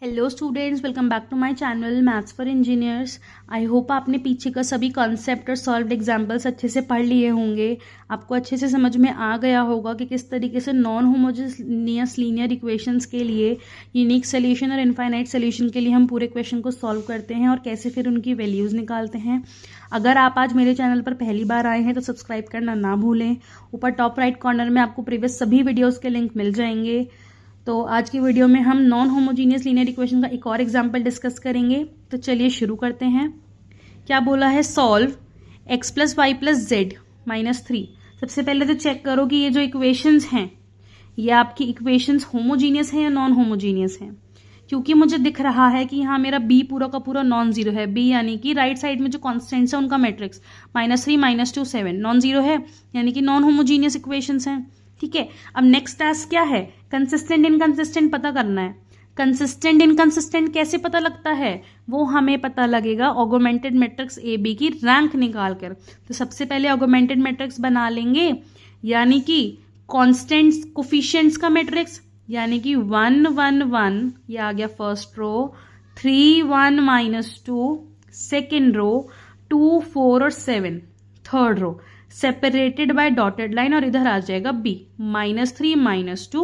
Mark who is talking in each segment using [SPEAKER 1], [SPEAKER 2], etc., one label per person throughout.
[SPEAKER 1] Hello students, welcome back to my channel maths for engineers. I hope आपने पीछे का सभी कॉन्सेप्ट और सॉल्व्ड एग्जांपल्स अच्छे से पढ़ लिए होंगे। आपको अच्छे से समझ में आ गया होगा कि किस तरीके से नॉन होमोजेनियस लीनियर इक्वेशंस के लिए यूनिक सोल्यूशन और इनफाइनाइट सोल्यूशन के लिए हम पूरे क्वेश्चन को सॉल्व करते हैं और कैसे फिर उनकी वैल्यूज़ निकालते हैं। अगर आप आज मेरे चैनल पर पहली बार आए हैं तो सब्सक्राइब करना ना भूलें। ऊपर टॉप राइट कॉर्नर में आपको प्रीवियस सभी वीडियोज़ के लिंक मिल जाएंगे। तो आज की वीडियो में हम नॉन होमोजीनियस लीनियर इक्वेशन का एक और एग्जांपल डिस्कस करेंगे। तो चलिए शुरू करते हैं। क्या बोला है? Solve x plus y plus z minus 3। सबसे पहले तो चेक करो कि ये जो इक्वेशंस हैं ये आपकी इक्वेशंस होमोजीनियस हैं या नॉन होमोजीनियस हैं, क्योंकि मुझे दिख रहा है कि यहाँ मेरा b पूरा का पूरा नॉन जीरो है। b यानी कि राइट साइड में जो कॉन्स्टेंट्स है उनका मैट्रिक्स -3 -2 7 नॉन जीरो है, यानी कि नॉन होमोजीनियस इक्वेशंस हैं। ठीक है, अब नेक्स्ट टास्क क्या है? कंसिस्टेंट इनकंसिस्टेंट पता करना है। कंसिस्टेंट इनकंसिस्टेंट कैसे पता लगता है? वो हमें पता लगेगा ऑगमेंटेड मैट्रिक्स ए बी की रैंक निकाल कर। तो सबसे पहले ऑगमेंटेड मैट्रिक्स बना लेंगे, यानी कि कॉन्स्टेंट्स कोफिशिएंट्स का मैट्रिक्स, यानी कि 1 1 1 ये आ गया फर्स्ट रो, 3 1 -2 सेकेंड रो, 2 4 और 7 third row, separated by dotted line, और इधर आ जाएगा b -3 -2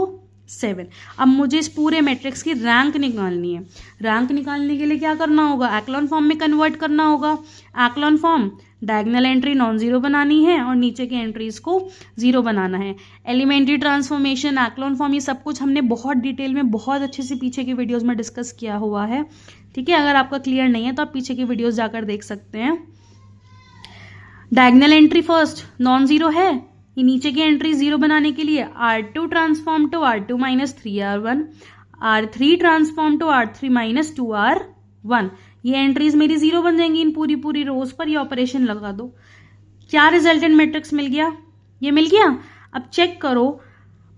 [SPEAKER 1] 7। अब मुझे इस पूरे मैट्रिक्स की रैंक निकालनी है। रैंक निकालने के लिए क्या करना होगा? एक्लॉन फॉर्म में कन्वर्ट करना होगा। Echelon form, diagonal entry non zero बनानी है और नीचे की एंट्रीज को जीरो बनाना है। एलिमेंट्री ट्रांसफॉर्मेशन, एक्लॉन फॉर्म, ये सब कुछ हमने बहुत डिटेल में बहुत अच्छे से पीछे की वीडियोज में डिस्कस किया हुआ है। ठीक है, अगर आपका क्लियर नहीं है तो आप पीछे की वीडियोज जाकर देख सकते हैं। Diagonal entry first non zero है, ये नीचे की एंट्री जीरो बनाने के लिए R2 transform to R2 -3R1, R3 transform to R3 -2R1, ये एंट्रीज मेरी जीरो बन जाएंगी। इन पूरी पूरी रोज पर ये ऑपरेशन लगा दो। क्या रिजल्टेंट मैट्रिक्स मिल गया? ये मिल गया। अब चेक करो,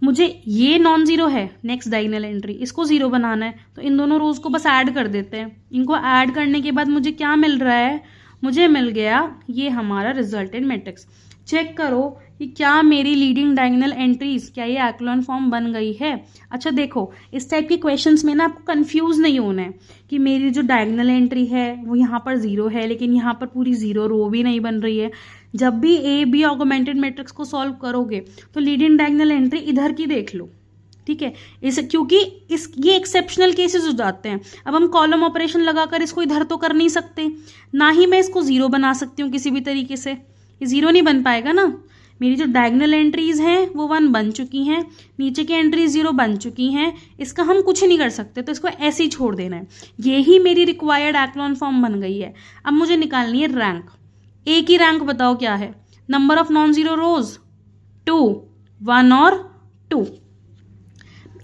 [SPEAKER 1] मुझे ये नॉन जीरो है, नेक्स्ट डायगोनल एंट्री, इसको जीरो बनाना है, तो इन दोनों रोज को बस ऐड कर देते हैं। इनको ऐड करने के बाद मुझे क्या मिल रहा है? मुझे मिल गया ये हमारा रिजल्टेंट मैट्रिक्स। चेक करो कि क्या मेरी लीडिंग डायगोनल एंट्रीज, क्या ये एक्लॉन फॉर्म बन गई है? अच्छा देखो, इस टाइप के क्वेश्चंस में ना आपको कंफ्यूज नहीं होना है कि मेरी जो डायगोनल एंट्री है वो यहाँ पर जीरो है, लेकिन यहाँ पर पूरी जीरो रो भी नहीं बन रही है। जब भी ए बी ऑगमेंटेड मैट्रिक्स को सॉल्व करोगे तो लीडिंग डायगोनल एंट्री इधर की देख लो। ठीक है, क्योंकि ये एक्सेप्शनल केसेस हो जाते हैं। अब हम कॉलम ऑपरेशन लगाकर इसको इधर तो कर नहीं सकते, ना ही मैं इसको जीरो बना सकती हूँ किसी भी तरीके से। ये जीरो नहीं बन पाएगा ना। मेरी जो डायगोनल एंट्रीज हैं वो 1 बन चुकी हैं, नीचे की एंट्रीज 0 बन चुकी हैं, इसका हम कुछ नहीं कर सकते, तो इसको ऐसे ही छोड़ देना है। यही मेरी रिक्वायर्ड एक्लॉन फॉर्म बन गई है। अब मुझे निकालनी है रैंक। ए की रैंक बताओ क्या है? नंबर ऑफ नॉन जीरो रोज 2, 1 और 2।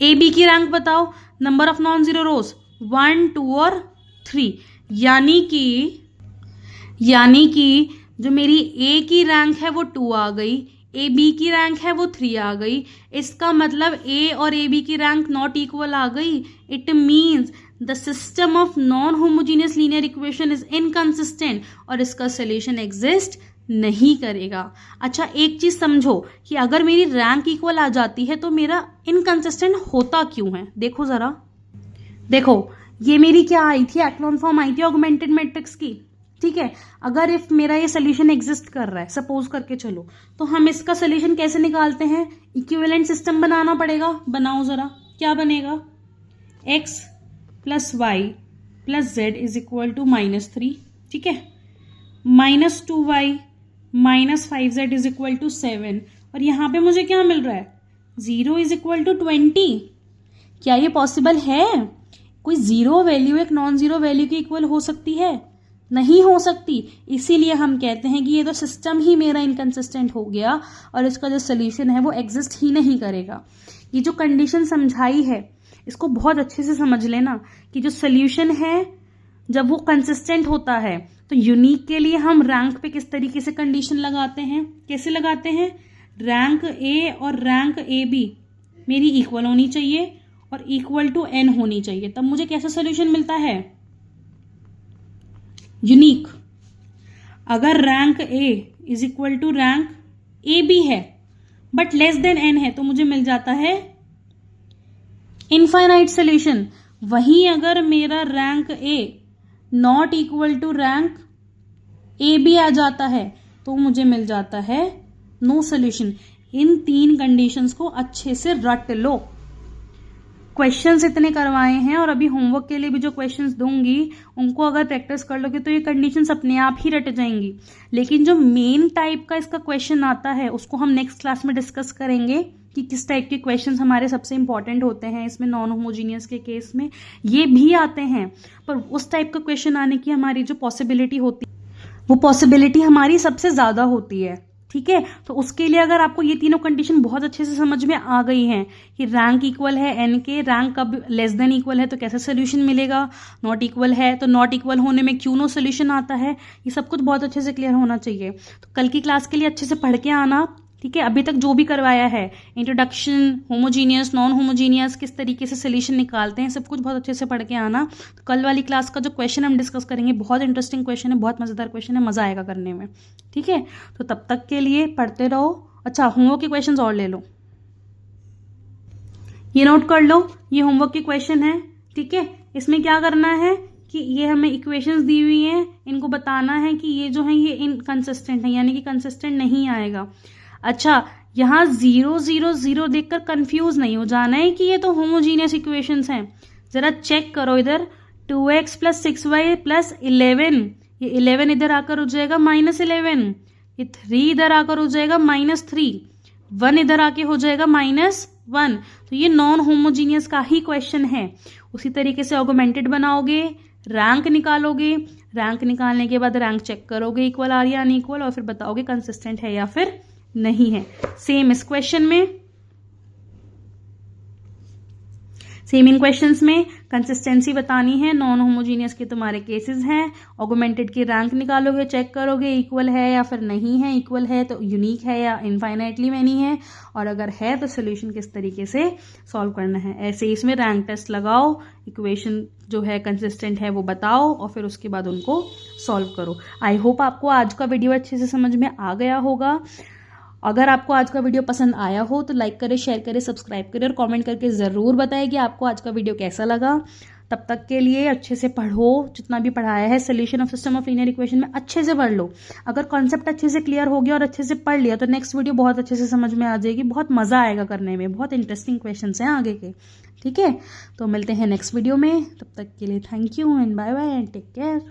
[SPEAKER 1] ए बी की रैंक बताओ, नंबर ऑफ नॉन जीरो रोज 1 2 और 3, यानी कि जो मेरी ए की रैंक है वो 2 आ गई, ए बी की रैंक है वो 3 आ गई। इसका मतलब ए और ए बी की रैंक नॉट इक्वल आ गई। It means the system of non homogeneous linear equation is inconsistent और इसका सोल्यूशन एग्जिस्ट नहीं करेगा। अच्छा एक चीज समझो कि अगर मेरी रैंक इक्वल आ जाती है तो मेरा इनकंसिस्टेंट होता क्यों है? देखो जरा, देखो ये मेरी क्या आई थी? एक्लॉन फॉर्म आई थी ऑगमेंटेड मैट्रिक्स की। ठीक है, अगर इफ मेरा ये सोल्यूशन एग्जिस्ट कर रहा है, सपोज करके चलो, तो हम इसका सोल्यूशन कैसे निकालते हैं? इक्विवेलेंट सिस्टम बनाना पड़ेगा। बनाओ जरा, क्या बनेगा? x plus y plus z is equal to -3। ठीक है, -2y -5z is equal to 7, और यहां पे मुझे क्या मिल रहा है? 0 इज इक्वल टू 20। क्या ये पॉसिबल है? कोई जीरो वैल्यू एक नॉन जीरो वैल्यू की इक्वल हो सकती है? नहीं हो सकती। इसीलिए हम कहते हैं कि ये तो सिस्टम ही मेरा इनकंसिस्टेंट हो गया और इसका जो सोल्यूशन है वो एग्जिस्ट ही नहीं करेगा। ये जो कंडीशन समझाई है इसको बहुत अच्छे से समझ लेना कि जो सोल्यूशन है जब वो कंसिस्टेंट होता है तो यूनिक के लिए हम रैंक पे किस तरीके से कंडीशन लगाते हैं, कैसे लगाते हैं? रैंक ए और रैंक ए बी मेरी इक्वल होनी चाहिए और इक्वल टू n होनी चाहिए, तब मुझे कैसा सोल्यूशन मिलता है? यूनिक। अगर rank A is equal to rank A B है बट लेस देन n है तो मुझे मिल जाता है इनफाइनाइट सोल्यूशन। वहीं अगर मेरा rank A not equal to rank A भी आ जाता है तो मुझे मिल जाता है नो सोल्यूशन। इन 3 कंडीशंस को अच्छे से रट लो। क्वेश्चंस इतने करवाए हैं और अभी होमवर्क के लिए भी जो क्वेश्चंस दूंगी उनको अगर प्रैक्टिस कर लोगे तो ये कंडीशंस अपने आप ही रट जाएंगी। लेकिन जो मेन टाइप का इसका क्वेश्चन आता है उसको हम नेक्स्ट क्लास में डिस्कस करेंगे कि किस टाइप के क्वेश्चंस हमारे सबसे इंपॉर्टेंट होते हैं। इसमें नॉन होमोजीनियस के केस में ये भी आते हैं, पर उस टाइप का क्वेश्चन आने की हमारी जो पॉसिबिलिटी होती है वो पॉसिबिलिटी हमारी सबसे ज्यादा होती है। ठीक है, तो उसके लिए अगर आपको ये तीनों कंडीशन बहुत अच्छे से समझ में आ गई हैं कि रैंक इक्वल है एन के, रैंक कब लेस देन इक्वल है तो कैसे सोल्यूशन मिलेगा, नॉट इक्वल है तो नॉट इक्वल होने में क्यों नो सोल्यूशन आता है, ये सब कुछ बहुत अच्छे से क्लियर होना चाहिए। तो कल की क्लास के लिए अच्छे से पढ़ के आना। ठीक है, अभी तक जो भी करवाया है, इंट्रोडक्शन, होमोजीनियस, नॉन होमोजीनियस, किस तरीके से सोल्यूशन निकालते हैं, सब कुछ बहुत अच्छे से पढ़ के आना। तो कल वाली क्लास का जो क्वेश्चन हम डिस्कस करेंगे बहुत इंटरेस्टिंग क्वेश्चन है, बहुत मजेदार क्वेश्चन है, मजा आएगा करने में। ठीक है, तो तब तक के लिए पढ़ते रहो। अच्छा, होमवर्क के क्वेश्चन और ले लो, ये नोट कर लो, ये होमवर्क के क्वेश्चन है। ठीक है, इसमें क्या करना है कि ये हमें इक्वेशंस दी हुई हैं, इनको बताना है कि ये जो है ये इनकंसिस्टेंट है, यानी कि कंसिस्टेंट नहीं आएगा। अच्छा, यहां 0 0 0 देखकर कंफ्यूज नहीं हो जाना है कि ये तो होमोजीनियस इक्वेशंस हैं। जरा चेक करो इधर, 2x + 6y + 11, ये 11 इधर आकर हो जाएगा -11, ये 3 इधर आकर हो जाएगा -3, 1 इधर आके हो जाएगा -1। तो ये नॉन होमोजीनियस का ही क्वेश्चन है। उसी तरीके से ऑगमेंटेड बनाओगे, रैंक निकालोगे, रैंक निकालने के बाद रैंक चेक करोगे इक्वल आ रही या अनइक्वल, और फिर बताओगे कंसिस्टेंट है या फिर नहीं है। सेम इस क्वेश्चन में, सेम इन क्वेश्चंस में कंसिस्टेंसी बतानी है। नॉन होमोजीनियस के तुम्हारे केसेस हैं, ऑगमेंटेड की रैंक निकालोगे, चेक करोगे इक्वल है या फिर नहीं है, इक्वल है तो यूनिक है या इनफाइनाइटली मैनी है, और अगर है तो सोल्यूशन किस तरीके से सॉल्व करना है। ऐसे ही इसमें रैंक टेस्ट लगाओ, इक्वेशन जो है कंसिस्टेंट है वो बताओ, और फिर उसके बाद उनको सॉल्व करो। आई होप आपको आज का वीडियो अच्छे से समझ में आ गया होगा। अगर आपको आज का वीडियो पसंद आया हो तो लाइक करें, शेयर करें, सब्सक्राइब करें और कमेंट करके ज़रूर बताएं कि आपको आज का वीडियो कैसा लगा। तब तक के लिए अच्छे से पढ़ो, जितना भी पढ़ाया है solution of system of linear equation में अच्छे से पढ़ लो। अगर कॉन्सेप्ट अच्छे से क्लियर हो गया और अच्छे से पढ़ लिया तो नेक्स्ट वीडियो बहुत अच्छे से समझ में आ जाएगी, बहुत मज़ा आएगा करने में, बहुत इंटरेस्टिंग क्वेश्चन हैं आगे के। ठीक है, तो मिलते हैं नेक्स्ट वीडियो में, तब तक के लिए thank you and bye bye and take care.